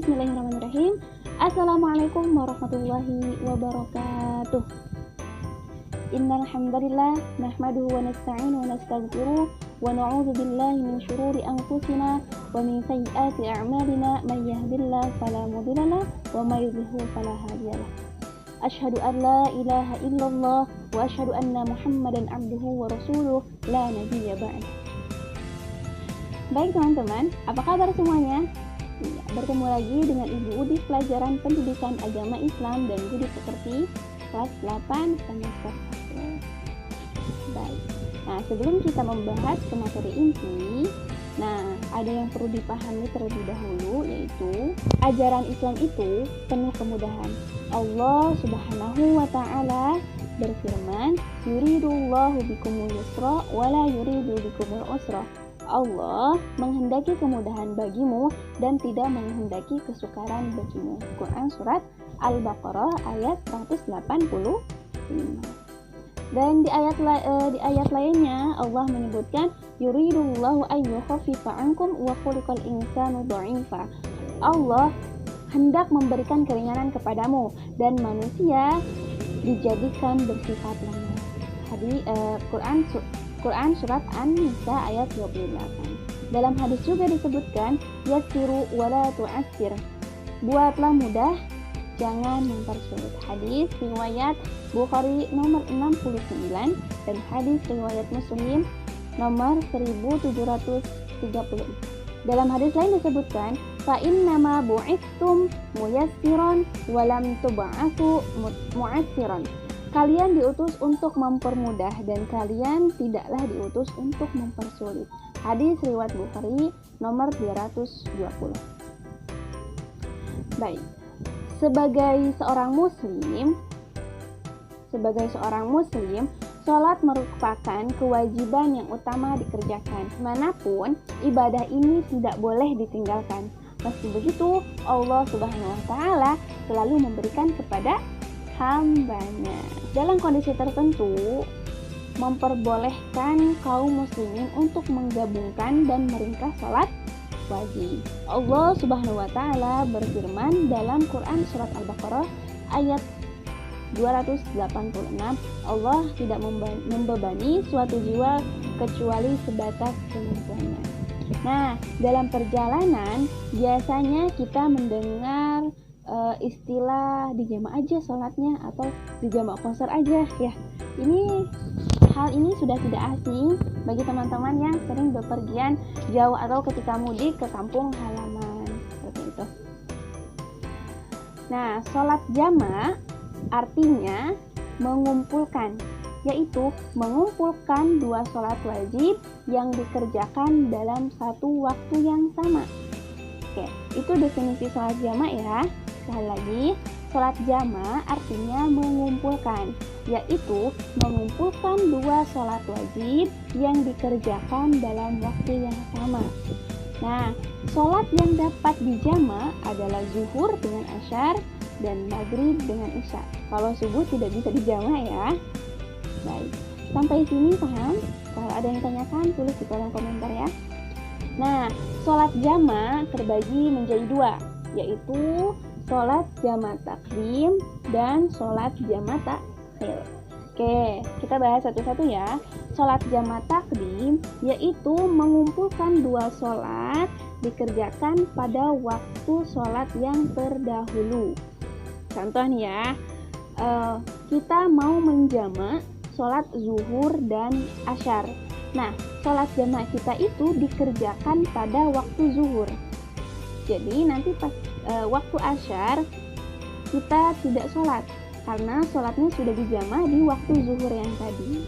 Bismillahirrahmanirrahim. Assalamualaikum warahmatullahi wabarakatuh. Innal hamdalillah nahmaduhu wa nasta'inu wa nastaghfiruh wa na'udzu billahi min shururi anfusina wa min sayyiati a'malina may yahdihillahu fala mudilla lahu wa may yudlil fala hadiyalah. Asyhadu an la ilaha illallah wa asyhadu anna Muhammadan abduhu wa rasuluh la nabiyya ba'd. Baik teman-teman, apa kabar semuanya? Ya, bertemu lagi dengan Ibu Udi pelajaran pendidikan agama Islam dan budi pekerti kelas 8 semester 1. Baik. Nah, sebelum kita membahas ke materi inti, ada yang perlu dipahami terlebih dahulu, yaitu ajaran Islam itu penuh kemudahan. Allah Subhanahu wa taala berfirman, "Yuridullahu bikumul yusra wa la yuridu bikumul usra." Allah menghendaki kemudahan bagimu dan tidak menghendaki kesukaran bagimu. Quran surat Al-Baqarah ayat 185. Dan di ayat lainnya Allah menyebutkan yuridullahu ayyukhaffifa ankum wa khuliqal insanu dha'ifa. Allah hendak memberikan keringanan kepadamu dan manusia dijadikan bersifat lemah. Quran surat An-Nisa ayat 28. Dalam hadis juga disebutkan yassiru wala tu'assir. Buatlah mudah, jangan mempersulit. Hadis riwayat Bukhari nomor 69 dan hadis riwayat Muslim nomor 1730. Dalam hadis lain disebutkan fa innama bu'itstum muyassiran wa lam tub'atsu mu'assiran. Kalian diutus untuk mempermudah dan kalian tidaklah diutus untuk mempersulit. Hadis riwayat Bukhari nomor 220. Baik. Sebagai seorang muslim, sholat merupakan kewajiban yang utama dikerjakan. Manapun ibadah ini tidak boleh ditinggalkan. Meski begitu, Allah Subhanahu wa taala selalu memberikan kepada hambanya. Dalam kondisi tertentu, memperbolehkan kaum muslimin untuk menggabungkan dan meringkas sholat wajib. Allah Subhanahu wa taala berfirman dalam Quran surat Al-Baqarah ayat 286, Allah tidak membebani suatu jiwa kecuali sebatas kemampuannya. Nah, dalam perjalanan biasanya kita mendengar istilah dijama aja sholatnya atau dijama konser aja ya. Hal ini sudah tidak asing bagi teman-teman yang sering bepergian jauh atau ketika mudik ke kampung halaman seperti itu. Nah, sholat jama artinya mengumpulkan, yaitu mengumpulkan dua sholat wajib yang dikerjakan dalam satu waktu yang sama. Oke, itu definisi sholat jama ya. Sekali lagi, sholat jama artinya mengumpulkan, yaitu mengumpulkan dua sholat wajib yang dikerjakan dalam waktu yang sama. Nah, sholat yang dapat dijama adalah zuhur dengan asyar dan maghrib dengan isya. Kalau subuh tidak bisa dijama ya. Baik, sampai sini paham? Kalau ada yang tanyakan, tulis di kolom komentar ya. Nah, sholat jama terbagi menjadi dua, yaitu sholat jama takdim dan sholat jama takhir. Oke, kita bahas satu-satu ya. Sholat jama takdim yaitu mengumpulkan dua sholat dikerjakan pada waktu sholat yang terdahulu. Contoh nih ya, kita mau menjama sholat zuhur dan asyar. Nah, sholat jama kita itu dikerjakan pada waktu zuhur. Jadi nanti pas waktu asyar kita tidak sholat karena sholatnya sudah dijama di waktu zuhur yang tadi.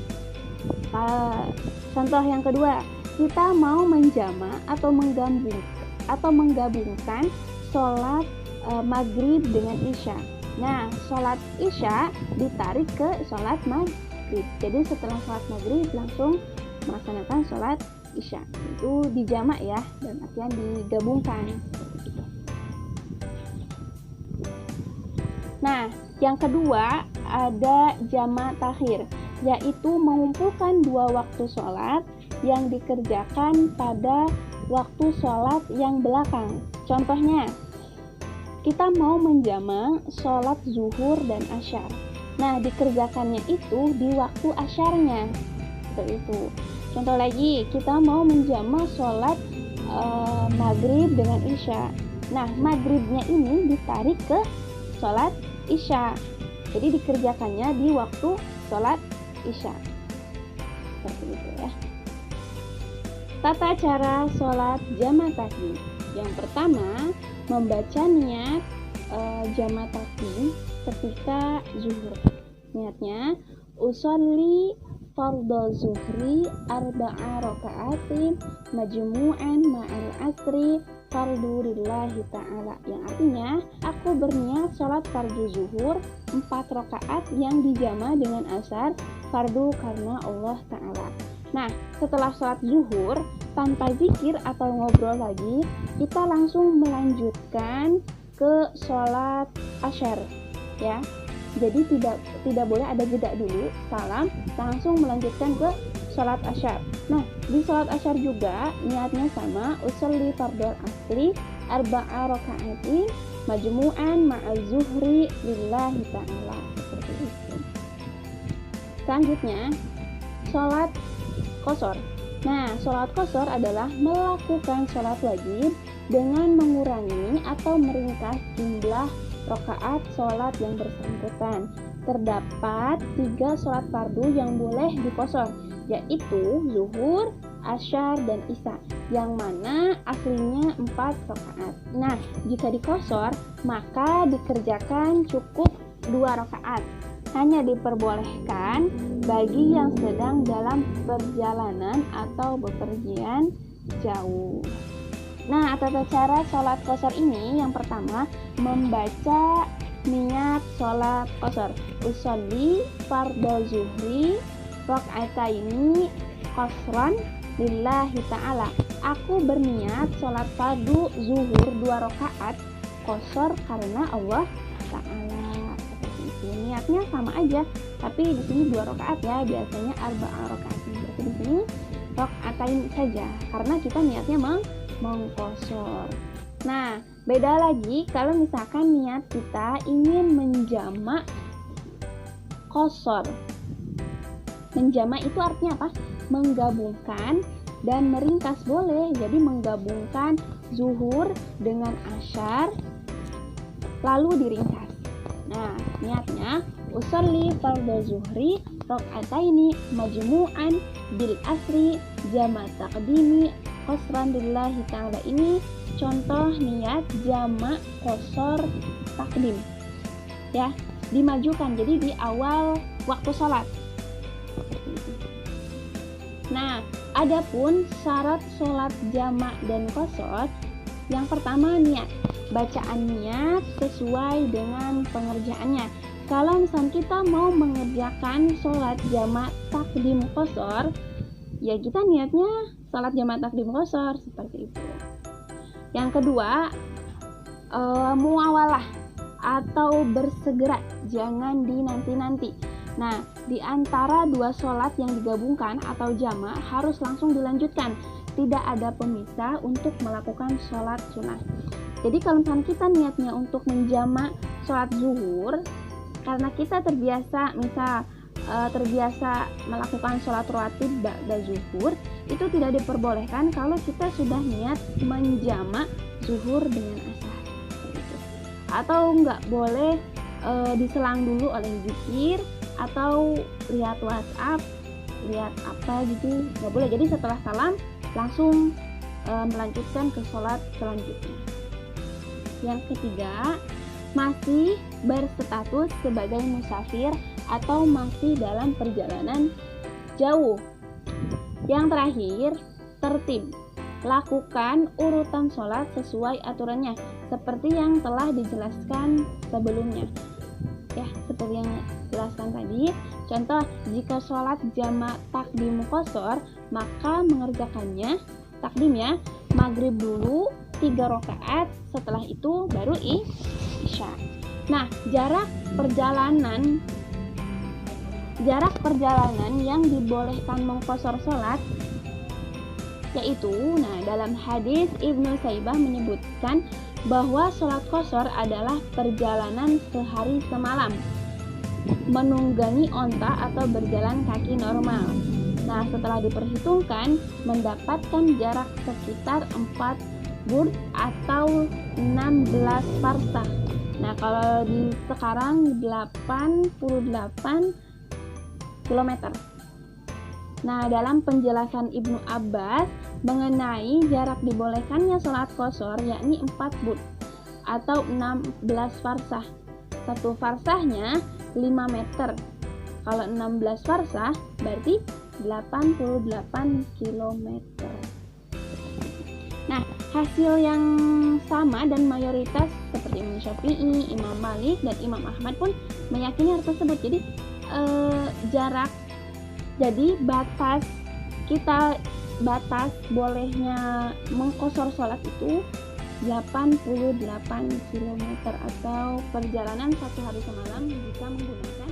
Contoh yang kedua, kita mau menjama atau menggabungkan sholat maghrib dengan isya. Nah, sholat isya ditarik ke sholat maghrib. Jadi setelah sholat maghrib langsung melaksanakan sholat isya. Itu dijama ya, dan artian digabungkan. Nah, yang kedua ada jama takhir, yaitu mengumpulkan dua waktu sholat yang dikerjakan pada waktu sholat yang belakang. Contohnya, kita mau menjamak sholat zuhur dan asyar. Nah, dikerjakannya itu di waktu asyarnya. Seperti itu. Contoh lagi, kita mau menjamak sholat maghrib dengan isya. Nah, maghribnya ini ditarik ke sholat isya. Jadi dikerjakannya di waktu sholat isya. Seperti itu ya. Tata cara sholat jamak takdim. Yang pertama, membaca niat jamak takdim ketika zuhur. Niatnya, usolli fardhu zuhri arba'a raka'atin majmu'an ma'al asri fardu lillahi ta'ala. Yang artinya, aku berniat sholat fardu zuhur 4 rakaat yang dijama dengan asar fardu karena Allah Ta'ala. Nah, setelah sholat zuhur, tanpa zikir atau ngobrol lagi, kita langsung melanjutkan ke sholat asyar, ya. Jadi tidak boleh ada jeda dulu, salam, langsung melanjutkan ke sholat asyar. Nah, di sholat asyar juga niatnya sama, usolli fardhol asri arba'a raka'atin majmu'an ma'al zuhri lillahi ta'ala. Seperti itu. Selanjutnya, sholat qashar. Nah, sholat qashar adalah melakukan sholat wajib dengan mengurangi atau meringkas jumlah rakaat sholat yang bersangkutan. Terdapat 3 sholat fardu yang boleh diqashar, yaitu zuhur, asyar, dan isya, yang mana aslinya 4 rakaat. Nah, jika diqashar, maka dikerjakan cukup 2 rakaat. Hanya diperbolehkan bagi yang sedang dalam perjalanan atau bepergian jauh. Nah, tata cara sholat qashar ini yang pertama, membaca niat sholat qashar. Usolli fardhu zuhri raka'ataini qashran lillahi ta'ala. Aku berniat sholat fardu zuhur 2 rakaat qashar karena Allah Ta'ala. Seperti itu. Niatnya sama aja, tapi di sini 2 rakaat ya, biasanya arba'a rakaat. Berarti di sini raka'atain saja karena kita niatnya mengqashar. Nah, beda lagi kalau misalkan niat kita ingin menjamak qashar. Menjamak itu artinya apa? Menggabungkan dan meringkas boleh. Jadi menggabungkan zuhur dengan asyar lalu diringkas. Nah, niatnya usolli fardhu zuhri raka'ataini majmu'an bil asri jamak taqdimi qashran lillahi ta'ala. Ini contoh niat jamak qashar takdim, ya, dimajukan jadi di awal waktu sholat. Nah, adapun syarat sholat jamak dan qashar, yang pertama niat, bacaan niat sesuai dengan pengerjaannya. Kalau misalnya kita mau mengerjakan sholat jamak takdim qashar, ya kita niatnya sholat jamak takdim qashar, seperti itu. Yang kedua, muawalah atau bersegera, jangan dinanti-nanti. Nah, di antara 2 sholat yang digabungkan atau jamak harus langsung dilanjutkan. Tidak ada pemisah untuk melakukan sholat sunnah. Jadi kalau misalnya kita niatnya untuk menjamak sholat zuhur, karena kita terbiasa terbiasa melakukan sholat rawatib ba'da zuhur, itu tidak diperbolehkan kalau kita sudah niat menjamak zuhur dengan asar. Atau nggak boleh diselang dulu oleh zikir atau lihat WhatsApp, lihat apa gitu, nggak boleh. Jadi setelah salam langsung melanjutkan ke sholat selanjutnya. Yang ketiga, masih berstatus sebagai musafir atau masih dalam perjalanan jauh. Yang terakhir, tertib. Lakukan urutan sholat sesuai aturannya, seperti yang telah dijelaskan sebelumnya. Ya, seperti yang dijelaskan tadi. Contoh, jika sholat jamak takdim qashar, maka mengerjakannya takdim ya, maghrib dulu 3 rakaat, setelah itu baru isya. Nah, jarak perjalanan yang dibolehkan mengqashar sholat yaitu, nah, dalam hadis Ibnu Saibah menyebutkan bahwa sholat qashar adalah perjalanan sehari semalam menunggangi onta atau berjalan kaki normal. Nah, setelah diperhitungkan mendapatkan jarak sekitar 4 burd atau 16 farsah. Nah, kalau di sekarang 88 km. Nah, dalam penjelasan Ibnu Abbas mengenai jarak dibolehkannya sholat qashar yakni 4 burd atau 16 farsah. Satu farsahnya 5 meter. Kalau 16 farsah berarti 88 km. Nah, hasil yang sama dan mayoritas seperti Imam Syafi'i, Imam Malik, dan Imam Ahmad pun meyakini hal tersebut. Jadi batas bolehnya mengqashar sholat itu 88 km atau perjalanan satu hari semalam jika menggunakan